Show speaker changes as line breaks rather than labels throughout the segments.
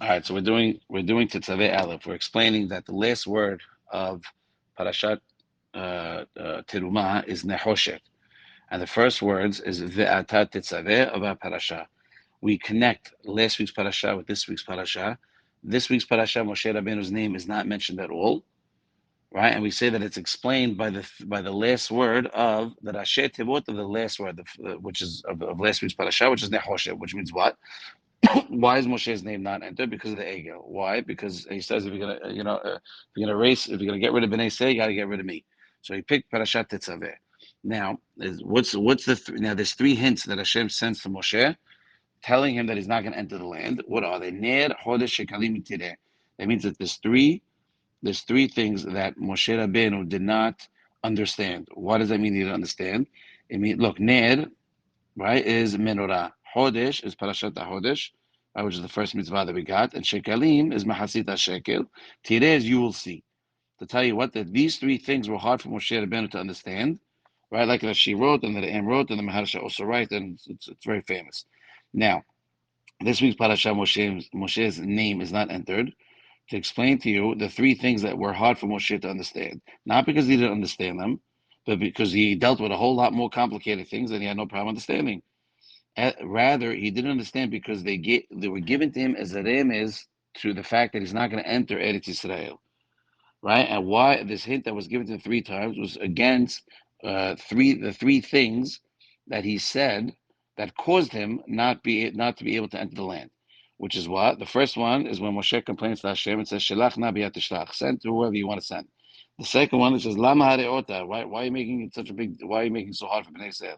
All right, so we're doing Tetzaveh Aleph. We're explaining that the last word of Parashat Terumah is Nehoshet, and the first words is Ve'ata Tetzaveh of our parasha. We connect last week's parasha with this week's parasha. This week's parasha, Moshe Rabbeinu's name is not mentioned at all, right? And we say that it's explained by the last word of the Rashi Tevot of the last word, which is of last week's parasha, which is Nehoshet, which means what? Why is Moshe's name not entered? Because of the Egel. Why? Because he says if you're gonna, if you're gonna get rid of Bnei Say, you got to get rid of me. So he picked Parashat Tetzaveh. Now, now? There's three hints that Hashem sends to Moshe, telling him that he's not going to enter the land. What are they? Ner, Chodesh, Shekalim, Tireh. That means that there's three things that Moshe Rabbeinu did not understand. What does that mean? He didn't understand. It means, look, Ner, right, is menorah. Chodesh is Parashat HaChodesh, which is the first mitzvah that we got. And Shekalim is Mahasit HaShekel. Tireh is you will see. To tell you what, that these three things were hard for Moshe Rabbeinu to understand, right? Like that she wrote, and that Am wrote, and the Maharsha also write, and it's very famous. Now, this week's Parashat Moshe's name is not entered to explain to you the three things that were hard for Moshe to understand. Not because he didn't understand them, but because he dealt with a whole lot more complicated things and he had no problem understanding. Rather, he didn't understand because they were given to him as a remez to the fact that he's not going to enter Eretz Israel, right? And why this hint that was given to him three times was against the three things that he said that caused him not to be able to enter the land, which is what the first one is when Moshe complains to Hashem and says Shelach na biyat tishlach, send to whoever you want to send. The second one is just Lama hareota, why are you making it such a big, why are you making it so hard for Bnei Israel?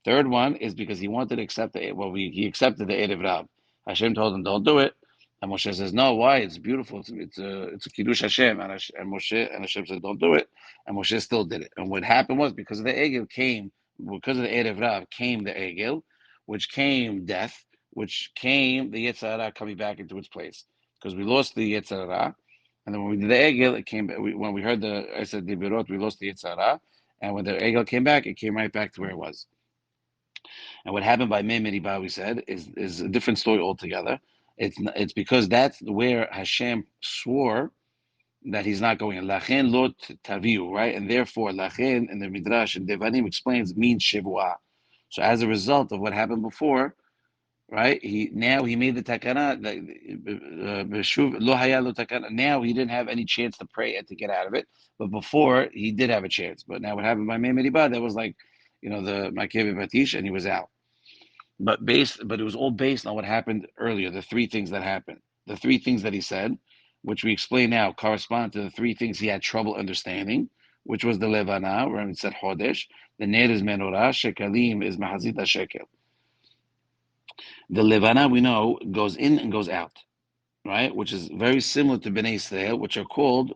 Third one is because he wanted to accept he accepted the Erev Rav. Hashem told him, don't do it. And Moshe says, no, why? It's beautiful. It's a Kiddush Hashem. And Hashem said, don't do it. And Moshe still did it. And what happened was because of the Egel because of the Erev Rav came the Egel, which came death, which came the Yetzer Hara coming back into its place. Because we lost the Yetzer Hara. And then when we did the Egel, it came back. When we heard I said the Birot, we lost the Yetzer Hara. And when the Egel came back, it came right back to where it was. And what happened by Mei Meribah, we said, is a different story altogether. It's because that's where Hashem swore that he's not going. Lachen lo taviu, right? And therefore, lachen in the Midrash and Devarim explains means shivua. So as a result of what happened before, right? He made the takana. Lo haya lo takana. Now he didn't have any chance to pray and to get out of it. But before he did have a chance. But now what happened by Mei Meribah, that was like, the Makev Batish, and he was out. But it was all based on what happened earlier, the three things that happened. The three things that he said, which we explain now, correspond to the three things he had trouble understanding, which was the Levana, where it said Chodesh, the Ner is Menorah, Shekalim is Mahazit HaShekel. The Levana, we know, goes in and goes out, right? Which is very similar to Bnei Israel, which are called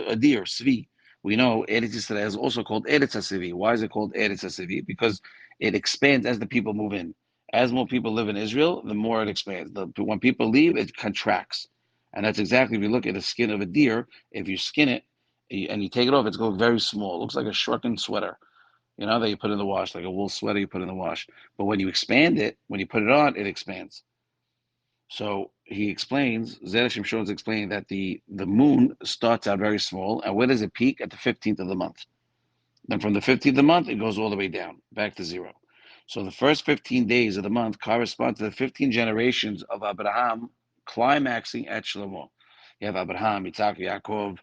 a deer, Svi. We know Eretz Israel is also called Eretz HaSivi. Why is it called Eretz HaSivi? Because it expands as the people move in. As more people live in Israel, the more it expands. When people leave, it contracts. And that's exactly, if you look at the skin of a deer, if you skin it and you take it off, it's going very small. It looks like a shrunken sweater, that you put in the wash, like a wool sweater you put in the wash. But when you expand it, when you put it on, it expands. So he explains, Zera Shimshon is explaining that the moon starts out very small, and where does it peak? At the 15th of the month. Then from the 15th of the month, it goes all the way down, back to zero. So the first 15 days of the month correspond to the 15 generations of Abraham climaxing at Shlomo. You have Abraham, Yitzhak, Yaakov,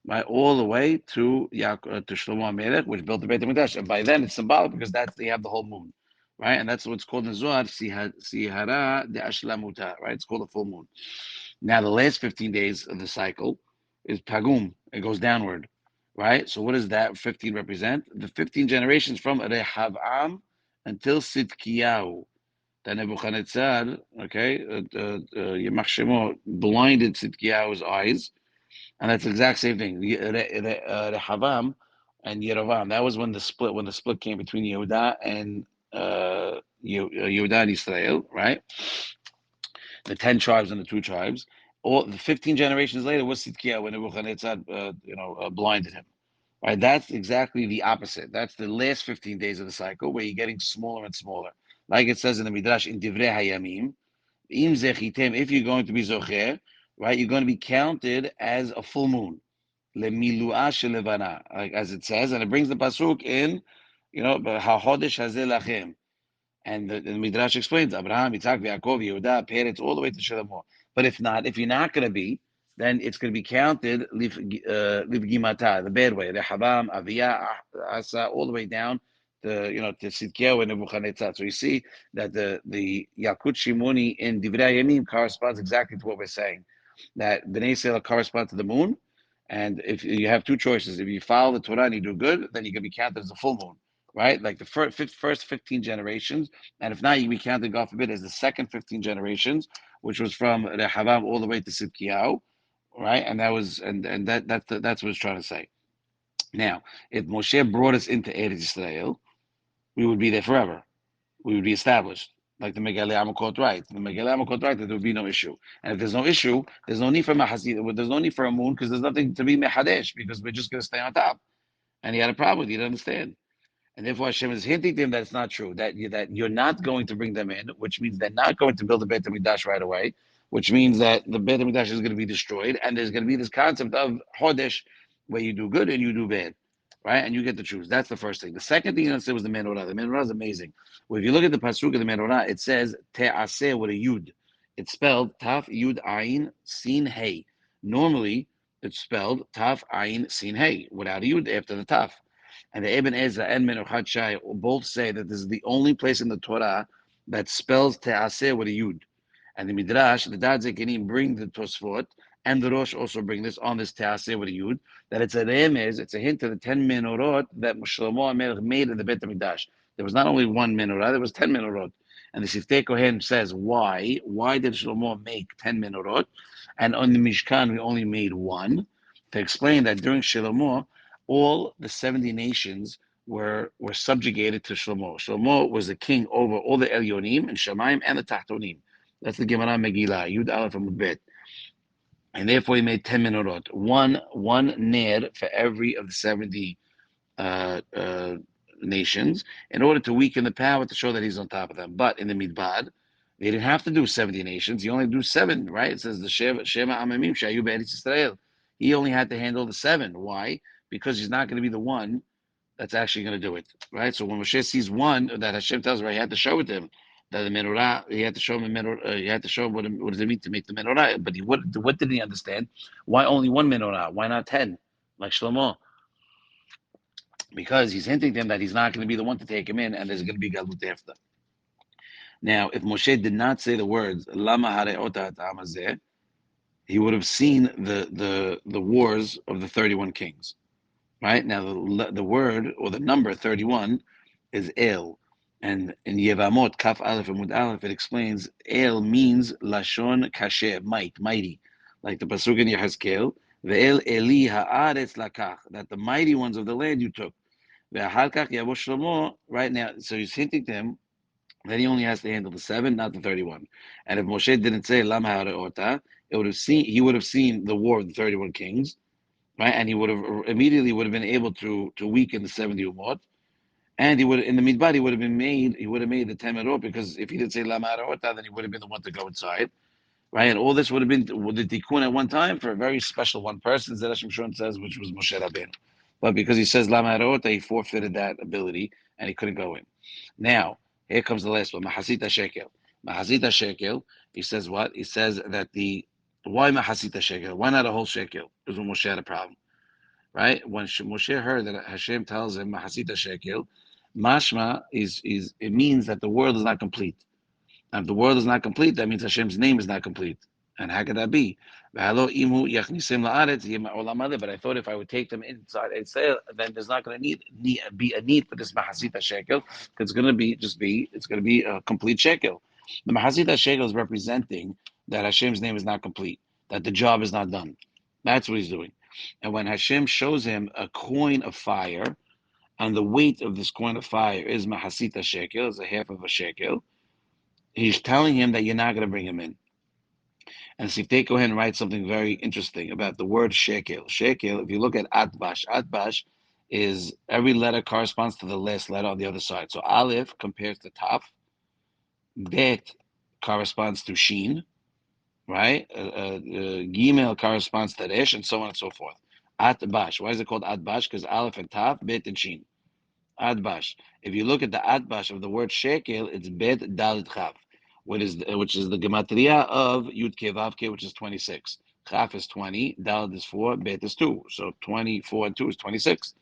right, all the way to Shlomo HaMelech, which built the Beit HaMikdash. And by then, it's symbolic because they have the whole moon, right? And that's what's called in Zohar, Sihara de Ashlamuta, right? It's called a full moon. Now, the last 15 days of the cycle is Pagum. It goes downward, right? So what does that 15 represent? The 15 generations from Rehavam until Sidkiyahu. That Nebuchadnezzar, okay, Yamach Shemo, blinded Sidkiyahu's eyes, and that's the exact same thing. Rehavam and Yerovam. That was when the split came between Yehuda and Yehuda and Israel, right? The 10 tribes and the 2 tribes. All the 15 generations later was Sidkiah when Nebuchadnezzar, blinded him. Right? That's exactly the opposite. That's the last 15 days of the cycle where you're getting smaller and smaller. Like it says in the Midrash in Divrei Hayamim, If you're going to be zocher, right, you're going to be counted as a full moon. Lemiluah shelevana, like as it says, and it brings the pasuk in, hachodesh hazeh lachem. And the Midrash explains Abraham, Yitzhak, Yaakov, Yehuda, Peretz, all the way to Shlomo. But if you're not going to be, then it's going to be counted livgimata, the bad way. Rehavam, Aviyah, Asa, all the way down to Sidkiyahu and Nebuchadnezzar. So you see that the Yakut Shimoni in Divrei Yamim corresponds exactly to what we're saying. That Bnei Sela corresponds to the moon, and if you have two choices, if you follow the Torah and you do good, then you can be counted as a full moon, right? Like the first 15 generations, and if not, you can be counted, God forbid, as the second 15 generations, which was from Rehavam all the way to Sidkiyahu, right? And that was that's what it's trying to say. Now, if Moshe brought us into Eretz Israel, we would be there forever. We would be established. Like the Megale Amakot right. The Megale Amakot right, that there would be no issue. And if there's no issue, there's no need for Mahazid. There's no need for a moon because there's nothing to be Mehadesh because we're just going to stay on top. And he had a problem with it. You didn't understand. And therefore Hashem is hinting to him that it's not true, that you're not going to bring them in, which means they're not going to build the Beit HaMikdash right away, which means that the Beit HaMikdash is going to be destroyed, and there's going to be this concept of Hodesh, where you do good and you do bad, right? And you get to choose. That's the first thing. The second thing I said was the menorah. The menorah is amazing. Well, if you look at the pasuk of the menorah, it says Te'aseh with a yud. It's spelled Taf Yud Ayin Sin Hey. Normally, it's spelled Taf Ayin Sin Hey without a yud after the Taf. And the Ibn Ezra and Menuchat Shai both say that this is the only place in the Torah that spells Te'aseh with a Yud. And the Midrash, the Dad Zekinim bring the Tosfot, and the Rosh also bring this on this Te'aseh with a Yud, that it's a remez, it's a hint to the 10 menorot that Shlomo HaMelech made in the Beit HaMikdash. There was not only one menorah, there was 10 menorot. And the Siftei Kohen says, why? Why did Shlomo make 10 menorot? And on the Mishkan, we only made one. To explain that during Shlomo, all the 70 nations were subjugated to Shlomo. Shlomo was the king over all the Elyonim and Shemaim and the Tachtonim. That's the Gemara Megillah, Yud Aleph Amud Bet. And therefore he made 10 menorot, one ner for every of the 70 uh, uh, nations, in order to weaken the power to show that he's on top of them. But in the Midbar, they didn't have to do 70 nations. He only do 7, right? It says the Shema Amamim Shayu Be'eretz Yisrael. He only had to handle the 7. Why? Because he's not going to be the one that's actually going to do it, right? So when Moshe sees one that Hashem tells him, he had to show it to him that the menorah, he had to show him the menorah, he had to show him what does it mean to make the menorah. But what did he understand? Why only one menorah? Why not 10, like Shlomo? Because he's hinting to him that he's not going to be the one to take him in, and there's going to be galut after. Now, if Moshe did not say the words Lama Hareota Ta'amazeh, he would have seen the wars of the 31 kings. Right now, the word or the number 31 is El, and in Yevamot Kaf Aleph and Mud Aleph it explains El means Lashon Kasher, mighty, like the pasuk in Yehezkel, Ve'el Eli Haaretz Lakach, that the mighty ones of the land you took. Ve'ahar Kach Yavo Shlomo. Right now, so he's hinting to him that he only has to handle the 7, not the 31. And if Moshe didn't say Lam Ha'areota, he would have seen the war of the 31 kings, right? And he would have immediately been able to weaken the 70 umot, and he would in the midbar he would have made the temerot, because if he didn't say lama arota, then he would have been the one to go inside, right? And all this would have been the tikkun at one time for a very special one person, Zera Shimshon says, which was Moshe Rabbeinu. But because he says lama arota, he forfeited that ability and he couldn't go in. Now here comes the last one, Mahasita Shekel. Mahasita Shekel. He says what? He says that why Mahasita Shekel? Why not a whole shekel? Because when Moshe had a problem, right? When Moshe heard that Hashem tells him Mahasita Shekel, mashma is it means that the world is not complete. And if the world is not complete, that means Hashem's name is not complete. And how could that be? But I thought if I would take them inside Israel, then there's not going to be a need for this Mahasita Shekel, because it's going to be a complete shekel. The Mahasita Shekel is representing that Hashem's name is not complete, that the job is not done. That's what he's doing. And when Hashem shows him a coin of fire, and the weight of this coin of fire is Mahasita Shekel, is a half of a shekel, he's telling him that you're not going to bring him in. And Siftei Kohen writes something very interesting about the word shekel. Shekel, if you look at Atbash is every letter corresponds to the last letter on the other side. So Aleph compares to Taf, Bet corresponds to Shin, right? Gimel corresponds to Resh, and so on and so forth. Atbash. Why is it called Atbash? Because Aleph and Tav, Bet and Shin. Atbash. If you look at the Atbash of the word shekel, it's Bet Dalit Chav, which is the gematria of Yud Ke Vav Ke, which is 26. Chaf is 20, Dalit is 4, Bet is 2. So 24 and 2 is 26.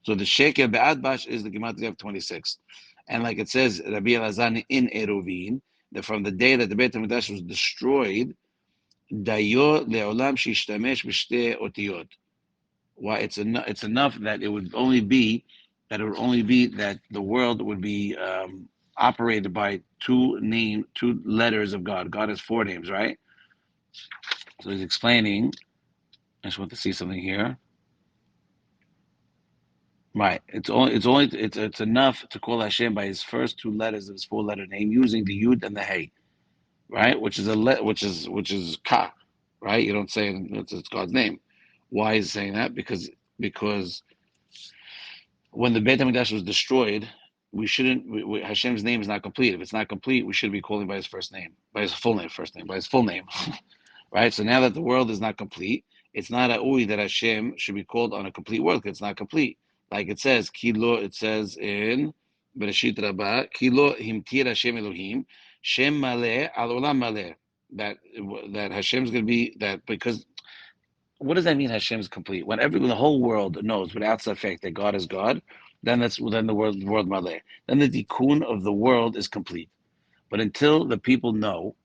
So the shekel be'atbash is the gematria of 26. And like it says, Rabbi Elazar in Eruvin, that from the day that the Beit HaMikdash was destroyed, dayo le'olam shishtamesh b'shtei otiyot. Why it's enough that it would only be that the world would be operated by two letters of God. God has four names, right? So he's explaining. I just want to see something here. Right. It's enough to call Hashem by his first two letters of his four-letter name using the Yud and the Hey, right? Which is Ka, right? You don't say it's God's name. Why is he saying that? Because when the Beit Hamikdash was destroyed, we shouldn't. Hashem's name is not complete. If it's not complete, we should be calling by his first name, by his full name, by his full name. Right? So now that the world is not complete, it's not a ui that Hashem should be called on a complete world because it's not complete. Like it says, Kilo, it says in Bereshit Rabbah, Kilo himtir Hashem Elohim, Shem maleh al olam maleh. That Hashem's going to be that because what does that mean? Hashem is complete when the whole world knows without suffix that God is God. Then the world maleh. Then the tikkun of the world is complete. But until the people know,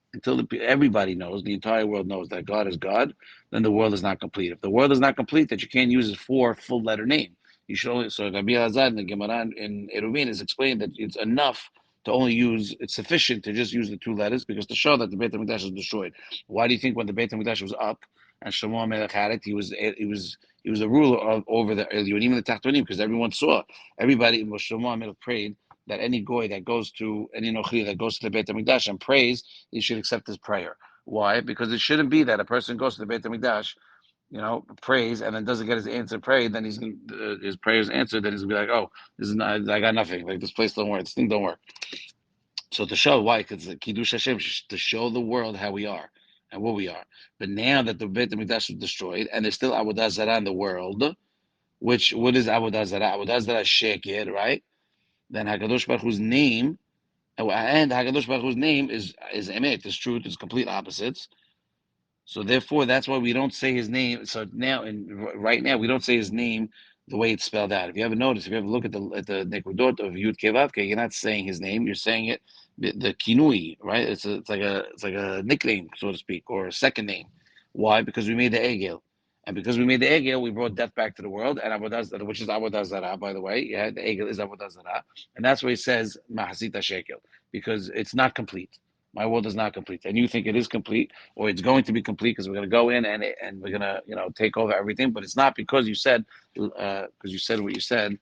everybody knows, the entire world knows that God is God, then the world is not complete. If the world is not complete, that you can't use it for full letter name. You should only. So Rabbi Elazar in the Gemara in Eruvin is explained that it's enough to only use. It's sufficient to just use the two letters because to show that the Beit Hamikdash is destroyed. Why do you think when the Beit Hamikdash was up and Shlomo Melech had it, he was a ruler over the Elyonim and the Tachtonim because everyone saw everybody. Shlomo Melech prayed that any goy that goes to any nochri that goes to the Beit Hamikdash and prays, he should accept his prayer. Why? Because it shouldn't be that a person goes to the Beit Hamikdash, prays and then doesn't get his answer prayed, then his prayer is answered. Then he's gonna be like, oh, this is not, I got nothing. Like this place don't work. This thing don't work. So to show why, because the Kiddush Hashem to show the world how we are and what we are. But now that the Beit Hamikdash was destroyed and there's still Avodah Zarah in the world, what is Avodah Zarah? Avodah Zarah is Shekir, right? Then Hakadosh Baruch Hu's name, and Hakadosh Baruch Hu's name is Emet, is truth, is complete opposites. So therefore, that's why we don't say his name. So now, right now, we don't say his name the way it's spelled out. If you ever notice, if you ever look at the nekudot of Yud Kevavke, you're not saying his name. You're saying it the kinui, right? It's like a nickname, so to speak, or a second name. Why? Because we made the egel. And because we made the egel, we brought death back to the world, and which is Avodah Zarah, by the way. Yeah, the egel is Avodah Zarah, and that's why he says Mahasita Shekel, because it's not complete. My world is not complete, and you think it is complete, or it's going to be complete because we're going to go in and we're going to take over everything, but it's not because you said what you said,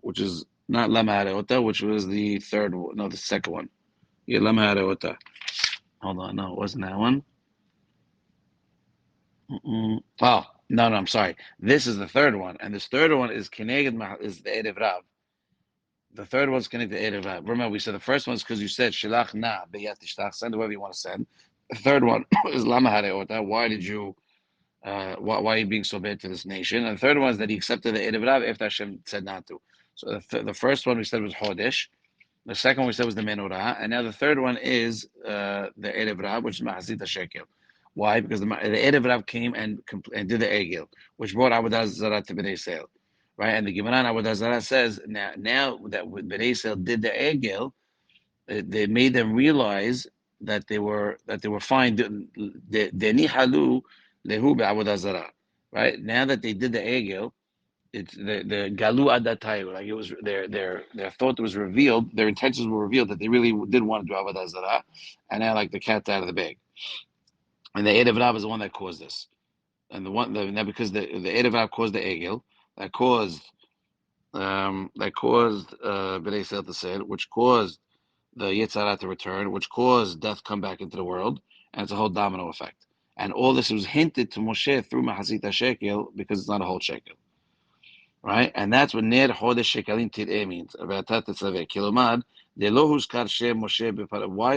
which is not Lama Hareota, which was the third one, no, the second one. Yeah, Lama Hareota. Hold on, no, it wasn't that one. Oh, no, I'm sorry. This is the third one, and this third one is Keneged is the Erev Rav. The third one's connected to Erev Rav. Remember, we said the first one's because you said Shilach Na Beyat Tishtach, send whoever you want to send. The third one is Lama Hareota. Why did you? Why are you being so bad to this nation? And the third one is that he accepted the Erev Rav after Hashem said not to. So the first one we said was Chodesh. The second one we said was the Menorah, and now the third one is the Erev Rav, which is Mahazit HaShekel. Why? Because the Erev Rav came and did the Egel, which brought Avodah Zarah to Bnei Israel, right? And the Gemara in Avodah Zarah says now that Bnei Israel did the Egel, they made them realize that they were fine. The Nihalu lehu be'Avodah Zarah, right? Now that they did the Egel, it's the galu adatayu, like it was their thought was revealed, their intentions were revealed that they really did want to do avodah zarah, and now like the cat's out of the bag. And the Erev Rav is the one that caused this, and now because the Erev Rav caused the egel, that caused Bnei Yisrael to sin, which caused the Yetzirah to return, which caused death come back into the world, and it's a whole domino effect. And all this was hinted to Moshe through Mahazit HaShekel because it's not a whole shekel. Right? And that's what Ner Chodesh Shekalim Tir'eh means. Kilomad, Why is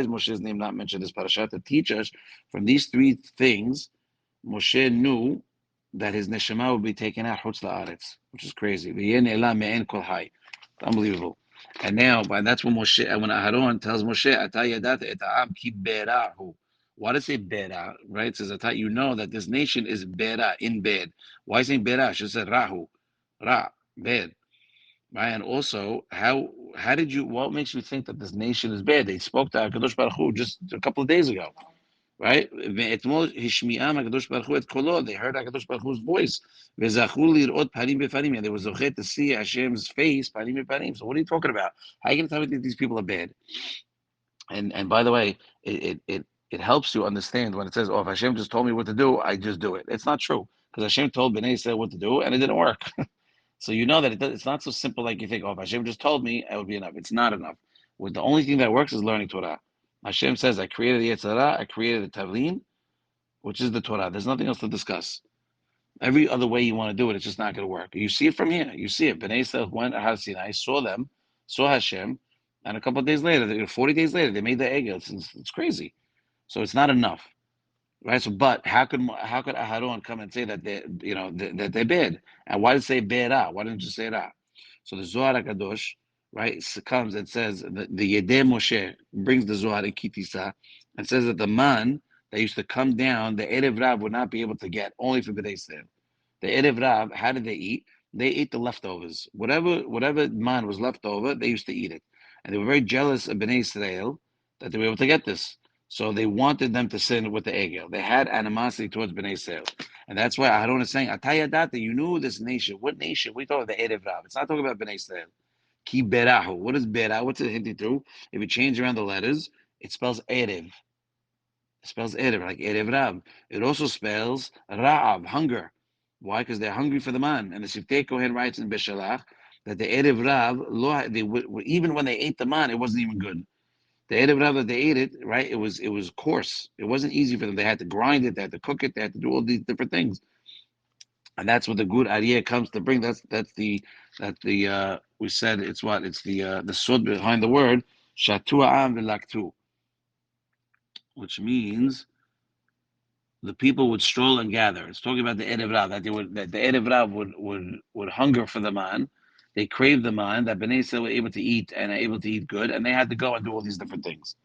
Moshe's name not mentioned in this parasha? To teach us from these three things, Moshe knew that his neshama would be taken out, chutz la'aretz, which is crazy. Unbelievable. And now, that's when Aharon tells Moshe, Ata yadat et ha'am ki berahu. Why does it say bera? Right? It says, Ata, you know that this nation is bera, in bed. Why is it bera? It should say rahu, ra, bed. Right? And also, what makes you think that this nation is bad? They spoke to HaKadosh Baruch Hu just a couple of days ago. Right? ואתמול השמיעם הקדוש ברוך הוא את קולו. They heard HaKadosh Baruch Hu's voice. וזכו לראות פנים בפנים. And they were זוכה to see Hashem's face, פנים בפנים. So what are you talking about? How are you going to tell me that these people are bad? And by the way, it helps you understand when it says, oh, if Hashem just told me what to do, I just do it. It's not true. Because Hashem told Bnei Yisrael what to do, and it didn't work. So you know that it's not so simple like you think, oh, if Hashem just told me, it would be enough. It's not enough. The only thing that works is learning Torah. Hashem says, I created the Yetzirah, I created the Tavlin, which is the Torah. There's nothing else to discuss. Every other way you want to do it, it's just not going to work. You see it from here. You see it. Bnei Yisrael went to Har Sinai, saw Hashem, and a couple of days later, 40 days later, they made the egel. It's crazy. So it's not enough. Right. So, but how could Aharon come and say that that they're bad? And why did it say bera? Why didn't you say that? So the Zohar Hakadosh, right, comes and says the Yedei Moshe brings the Zohar in Kitisa and says that the man that used to come down, the Erev Rav would not be able to get only for B'nai Yisrael. The Erev Rav, how did they eat? They ate the leftovers. Whatever man was left over, they used to eat it, and they were very jealous of B'nai Yisrael that they were able to get this. So they wanted them to sin with the egel. They had animosity towards Bnei Yisrael. And that's why Aharon is saying, Atayadata, you knew this nation. What nation? We talk about the Erev Rav. It's not talking about Bnei Yisrael. Ki berahu. What is bera? What's it hinting to? If you change around the letters, it spells Erev. It spells Erev, like Erev Rav. It also spells Ra'av, hunger. Why? Because they're hungry for the man. And the Siftei Kohen writes in Beshalach that the Erev Rav, even when they ate the man, it wasn't even good. The Erev Rav that they ate it, right? It was coarse. It wasn't easy for them. They had to grind it. They had to cook it. They had to do all these different things. And that's what the good Aryeh comes to bring. That's the we said it's what it's the sod behind the word Shatu Am v'laktu, which means the people would stroll and gather. It's talking about the Erev Rav that the Erev Rav would hunger for the man. They craved the man that Bnei Yisrael were able to eat and are able to eat good, and they had to go and do all these different things.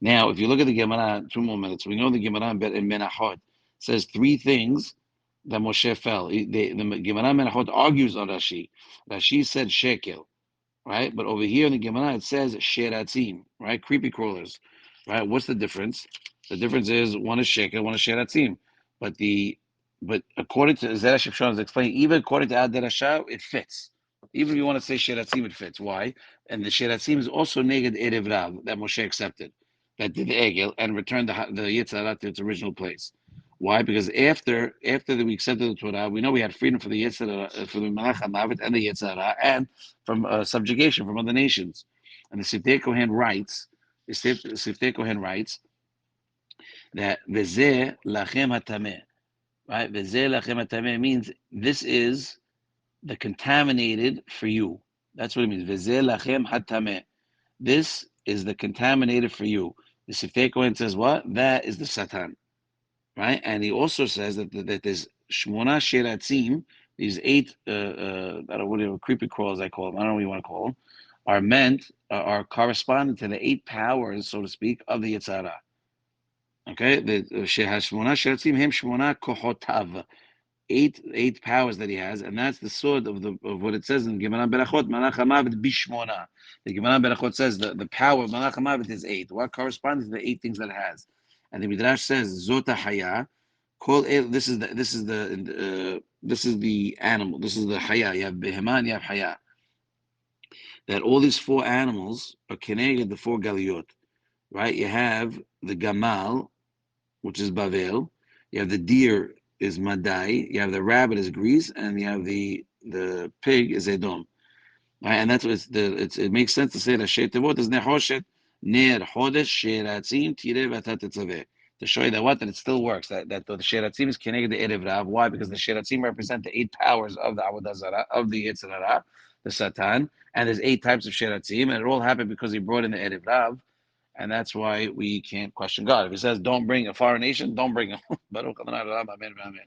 Now, if you look at the Gemara, 2 more minutes, we know the Gemara in Menachot says 3 things that Moshe fell. The Gemara Menachot argues on Rashi. Rashi said shekel, right? But over here in the Gemara it says sheratzim, right? Creepy crawlers, right? What's the difference? The difference is one is shekel, one is sheratzim. But according to Zera Shimshon is explaining, even according to Derash, it fits. Even if you want to say sheratzim, it fits. Why? And the sheratzim is also neged erev rav that Moshe accepted, that did the egel and returned the Yetzirah to its original place. Why? Because after we accepted the Torah, we know we had freedom for the Yetzirah, for the Malach HaMavet and the Yetzirah, and from subjugation from other nations. And the Siftei Kohen writes, that V'zeh lachem hatameh, right? V'zeh lachem hatameh means this is the contaminated for you. That's what it means. V'zeh lachem hatameh. This is the contaminated for you. The Siftei Kohen says what? That is the Satan, right? And he also says that there's Shmona Sheratzim, these 8, I don't know, whatever creepy crawls I call them, I don't know what you want to call them, are corresponding to the 8 powers, so to speak, of the Yetzirah. Okay, the Shehashmona Sheratzim Hem Shmona Kohotav, 8 powers that he has, and that's the sword of what it says in Gemara Berachot, Malach HaMavet Bishmona. The Gemara Berachot says the power of Malach HaMavet is 8. What corresponds to the 8 things that it has? And the Midrash says Zota Haya. This is the animal. This is the Haya. You have Beheman, you have Haya. That all these 4 animals are keneged the 4 galiyot, right? You have the Gamal, which is Bavel. You have the deer is Madai, you have the rabbit is Greece, and you have the pig is Edom. Right? And that's what it makes sense to say that Shetevot is Nehoshet, Ner Hodesh, Sheratzim, Tire Vatat Tetzaveh. To show you that it still works, that the Sheratzim is connected to Erev Rav. Why? Because the Sheratzim represent the 8 powers of the Avodah Zarah, of the Yetzirah, the Satan, and there's 8 types of Sheratzim, and it all happened because he brought in the Erev Rav, and that's why we can't question God. If he says don't bring a foreign nation, don't bring him. Baruch Adonai Olam, amen, amen.